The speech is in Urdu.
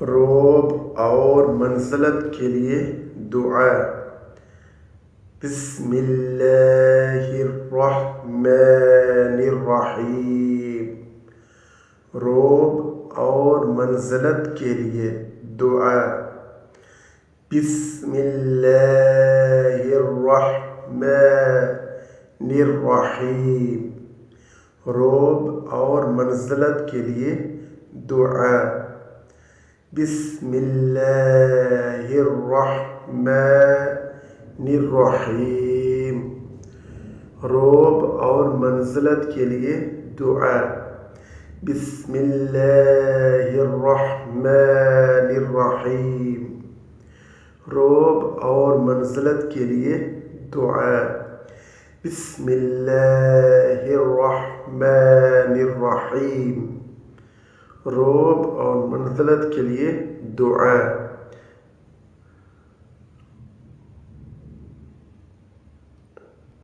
روب اور منزلت کے لیے دعا۔ بسم اللہ الرحمن الرحیم۔ روب اور منزلت کے لیے دعا۔ بسم اللہ الرحمن الرحیم۔ روب اور منزلت کے لیے دعا۔ بسم اللہ الرحمن الرحیم۔ روب اور منزلت کے لیے دعا۔ بسم اللہ الرحمن الرحیم۔ روب اور منزلت کے لیے دعا۔ بسم اللہ الرحمن الرحیم۔ روب اور منزلت کے لیے دعا۔